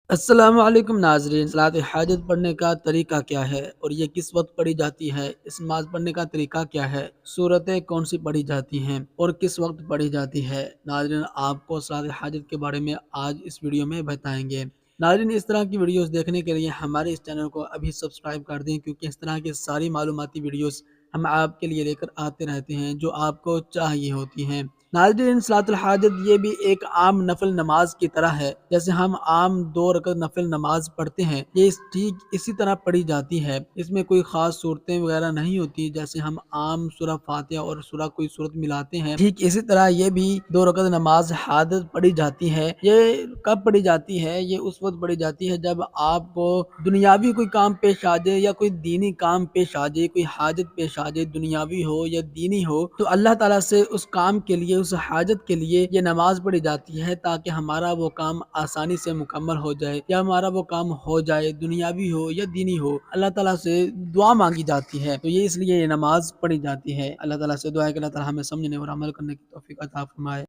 السلام علیکم ناظرین، صلاۃ حاجت پڑھنے کا طریقہ کیا ہے اور یہ کس وقت پڑھی جاتی ہے؟ اس نماز پڑھنے کا طریقہ کیا ہے؟ صورتیں کون سی پڑھی جاتی ہیں اور کس وقت پڑھی جاتی ہے؟ ناظرین، آپ کو صلاۃ حاجت کے بارے میں آج اس ویڈیو میں بتائیں گے۔ ناظرین، اس طرح کی ویڈیوز دیکھنے کے لیے ہمارے اس چینل کو ابھی سبسکرائب کر دیں، کیونکہ اس طرح کی ساری معلوماتی ویڈیوز ہم آپ کے لیے لے کر آتے رہتے ہیں جو آپ کو چاہیے ہوتی ہیں۔ ناظرین، صلاۃ الحاجت یہ بھی ایک عام نفل نماز کی طرح ہے، جیسے ہم عام 2 رکعت نفل نماز پڑھتے ہیں، یہ ٹھیک اسی طرح پڑھی جاتی ہے۔ اس میں کوئی خاص صورتیں وغیرہ نہیں ہوتی، جیسے ہم عام سورہ فاتحہ اور سورہ کوئی صورت ملاتے ہیں، ٹھیک اسی طرح یہ بھی 2 رکعت نماز حاجت پڑھی جاتی ہے۔ یہ کب پڑھی جاتی ہے؟ یہ اس وقت پڑھی جاتی ہے جب آپ کو دنیاوی کوئی کام پیش آ جائے یا کوئی دینی کام پیش آ جائے، کوئی حاجت پیش آ جائے، دنیاوی ہو یا دینی ہو، تو اللہ تعالیٰ سے اس کام کے لیے، اس حاجت کے لیے یہ نماز پڑھی جاتی ہے، تاکہ ہمارا وہ کام آسانی سے مکمل ہو جائے یا ہمارا وہ کام ہو جائے، دنیاوی ہو یا دینی ہو۔ اللہ تعالیٰ سے دعا مانگی جاتی ہے، تو یہ اس لیے یہ نماز پڑھی جاتی ہے۔ اللہ تعالیٰ سے دعا ہے کہ اللہ تعالیٰ ہمیں سمجھنے اور عمل کرنے کی توفیق عطا فرمائے۔